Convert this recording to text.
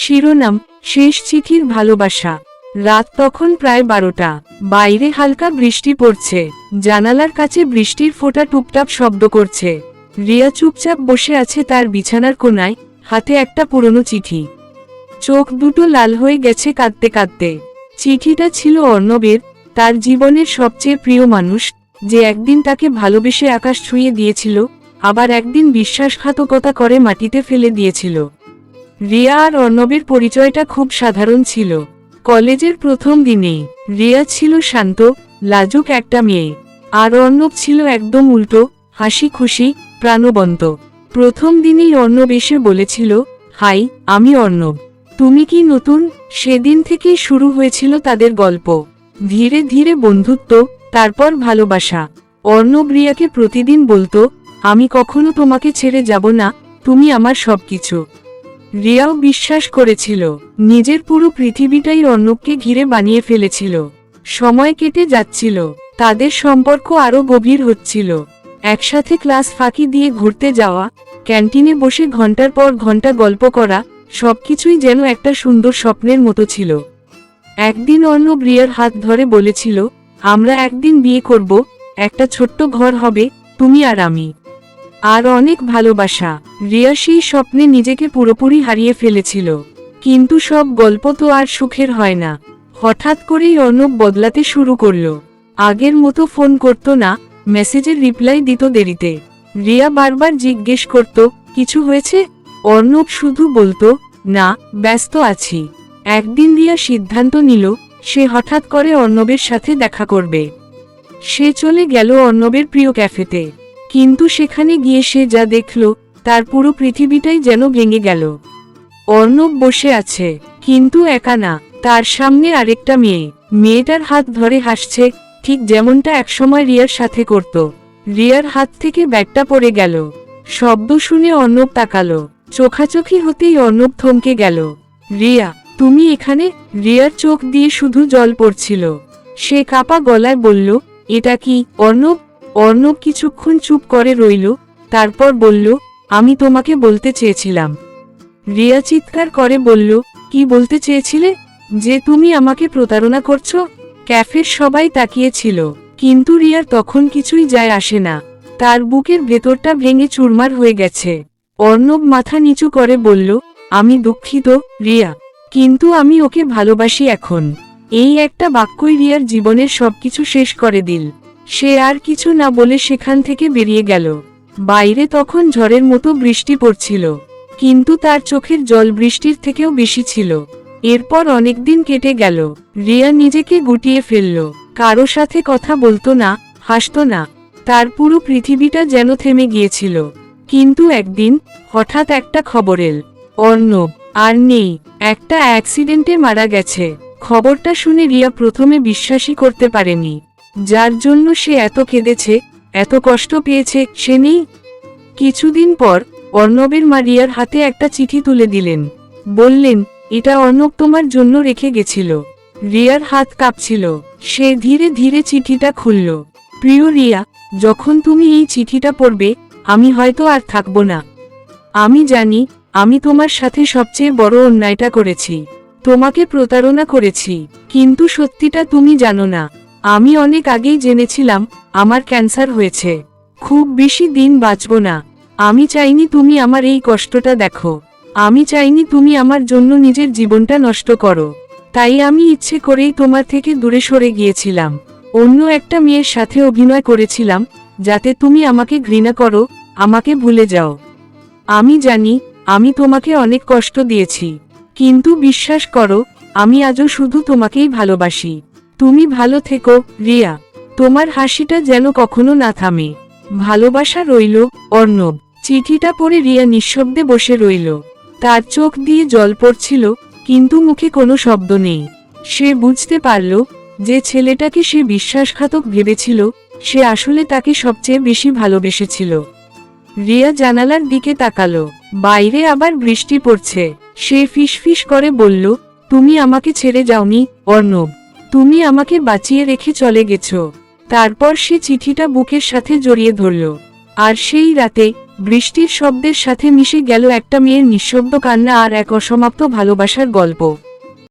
শিরোনাম, শেষ চিঠির ভালোবাসা। রাত তখন প্রায় 12টা। বাইরে হালকা বৃষ্টি পড়ছে। জানালার কাছে বৃষ্টির ফোঁটা টুপটাপ শব্দ করছে। রিয়া চুপচাপ বসে আছে তার বিছানার কোণায়, হাতে একটা পুরনো চিঠি। চোখ দুটো লাল হয়ে গেছে কাঁদতে কাঁদতে। চিঠিটা ছিল অর্ণবের, তার জীবনের সবচেয়ে প্রিয় মানুষ, যে একদিন তাকে ভালোবেসে আকাশ ছুঁয়ে দিয়েছিল, আবার একদিন বিশ্বাসঘাতকতা করে মাটিতে ফেলে দিয়েছিল। রিয়া আর অর্ণবের পরিচয়টা খুব সাধারণ ছিল। কলেজের প্রথম দিনেই রিয়া ছিল শান্ত, লাজুক একটা মেয়ে, আর অর্ণব ছিল একদম উল্টো, হাসি খুশি, প্রাণবন্ত। প্রথম দিনেই অর্ণব এসে বলেছিল, হাই, আমি অর্ণব, তুমি কি নতুন? সেদিন থেকেই শুরু হয়েছিল তাদের গল্প। ধীরে ধীরে বন্ধুত্ব, তারপর ভালোবাসা। অর্ণব রিয়াকে প্রতিদিন বলতো, আমি কখনো তোমাকে ছেড়ে যাব না, তুমি আমার সবকিছু। রিয়াও বিশ্বাস করেছিল, নিজের পুরো পৃথিবীটাই অর্ণবকে ঘিরে বানিয়ে ফেলেছিল। সময় কেটে যাচ্ছিল, তাদের সম্পর্ক আরো গভীর হচ্ছিল। একসাথে ক্লাস ফাঁকি দিয়ে ঘুরতে যাওয়া, ক্যান্টিনে বসে ঘন্টার পর ঘন্টা গল্প করা, সবকিছুই যেন একটা সুন্দর স্বপ্নের মতো ছিল। একদিন অর্ণব রিয়ার হাত ধরে বলেছিল, আমরা একদিন বিয়ে করব, একটা ছোট্ট ঘর হবে, তুমি আর আমি, আর অনেক ভালোবাসা। রিয়া সেই স্বপ্নে নিজেকে পুরোপুরি হারিয়ে ফেলেছিল। কিন্তু সব গল্প তো আর সুখের হয় না। হঠাৎ করেই অর্ণব বদলাতে শুরু করলো। আগের মতো ফোন করতো না, মেসেজের রিপ্লাই দিত দেরিতে। রিয়া বারবার জিজ্ঞেস করত, কিছু হয়েছে? অর্ণব শুধু বলতো, না, ব্যস্ত আছি। একদিন রিয়া সিদ্ধান্ত নিল, সে হঠাৎ করে অর্ণবের সাথে দেখা করবে। সে চলে গেল অর্ণবের প্রিয় ক্যাফেতে। কিন্তু সেখানে গিয়ে সে যা দেখল, তার পুরো পৃথিবীটাই যেন ভেঙে গেল। অর্ণব বসে আছে, কিন্তু একা না, তার সামনে আরেকটা মেয়ে। মেয়েটার হাত ধরে হাসছে, ঠিক যেমনটা একসময় রিয়ার সাথে করত। রিয়ার হাত থেকে ব্যাগটা পড়ে গেল। শব্দ শুনে অর্ণব তাকালো। চোখাচোখি হতেই অর্ণব থমকে গেল। রিয়া, তুমি এখানে? রিয়ার চোখ দিয়ে শুধু জল পড়ছিল। সে কাপা গলায় বলল, এটা কি অর্ণব? অর্ণব কিছুক্ষণ চুপ করে রইল, তারপর বলল, আমি তোমাকে বলতে চেয়েছিলাম। রিয়া চিৎকার করে বলল, কি বলতে চেয়েছিলে? যে তুমি আমাকে প্রতারণা করছো? ক্যাফের সবাই তাকিয়েছিল, কিন্তু রিয়ার তখন কিছুই যায় আসে না। তার বুকের ভেতরটা ভেঙে চুরমার হয়ে গেছে। অর্ণব মাথা নিচু করে বলল, আমি দুঃখিত রিয়া, কিন্তু আমি ওকে ভালোবাসি এখন। এই একটা বাক্যই রিয়ার জীবনের সবকিছু শেষ করে দিল। সে আর কিছু না বলে সেখান থেকে বেরিয়ে গেল। বাইরে তখন ঝড়ের মতো বৃষ্টি পড়ছিল, কিন্তু তার চোখের জল বৃষ্টির থেকেও বেশি ছিল। এরপর অনেকদিন কেটে গেল। রিয়া নিজেকে গুটিয়ে ফেলল। কারো সাথে কথা বলতো না, হাসতো না। তার পুরো পৃথিবীটা যেন থেমে গিয়েছিল। কিন্তু একদিন হঠাৎ একটা খবর এল, অর্ণব আর নেই, একটা অ্যাক্সিডেন্টে মারা গেছে। খবরটা শুনে রিয়া প্রথমে বিশ্বাসই করতে পারেনি। যার জন্য সে এত কেঁদেছে, এত কষ্ট পেয়েছে, সে নেই। কিছুদিন পর অর্ণবের মা রিয়ার হাতে একটা চিঠি তুলে দিলেন। বললেন, এটা অর্ণব তোমার জন্য রেখে গেছিল। রিয়ার হাত কাঁপছিল। সে ধীরে ধীরে চিঠিটা খুলল। প্রিয় রিয়া, যখন তুমি এই চিঠিটা পড়বে, আমি হয়তো আর থাকব না। আমি জানি, আমি তোমার সাথে সবচেয়ে বড় অন্যায়টা করেছি। তোমাকে প্রতারণা করেছি, কিন্তু সত্যিটা তুমি জানো না। আমি অনেক আগেই জেনেছিলাম আমার ক্যান্সার হয়েছে। খুব বেশি দিন বাঁচব না। আমি চাইনি তুমি আমার এই কষ্টটা দেখো। আমি চাইনি তুমি আমার জন্য নিজের জীবনটা নষ্ট করো। তাই আমি ইচ্ছে করেই তোমার থেকে দূরে সরে গিয়েছিলাম। অন্য একটা মেয়ের সাথে অভিনয় করেছিলাম, যাতে তুমি আমাকে ঘৃণা করো, আমাকে ভুলে যাও। আমি জানি, আমি তোমাকে অনেক কষ্ট দিয়েছি, কিন্তু বিশ্বাস করো, আমি আজও শুধু তোমাকেই ভালোবাসি। তুমি ভালো থেকো রিয়া, তোমার হাসিটা যেন কখনো না থামে। ভালোবাসা রইল, অর্ণব। চিঠিটা পড়ে রিয়া নিঃশব্দে বসে রইল। তার চোখ দিয়ে জল পড়ছিল, কিন্তু মুখে কোনো শব্দ নেই। সে বুঝতে পারল, যে ছেলেটাকে সে বিশ্বাসঘাতক ভেবেছিল, সে আসলে তাকে সবচেয়ে বেশি ভালোবেসেছিল। রিয়া জানালার দিকে তাকালো। বাইরে আবার বৃষ্টি পড়ছে। সে ফিসফিস করে বলল, তুমি আমাকে ছেড়ে যাওনি অর্ণব, তুমি আমাকে বাঁচিয়ে রেখে চলে গেছো। তারপর সে চিঠিটা বুকের সাথে জড়িয়ে ধরল। আর সেই রাতে বৃষ্টির শব্দের সাথে মিশে গেল একটা মেয়ের নিঃশব্দ কান্না আর এক অসমাপ্ত ভালোবাসার গল্প।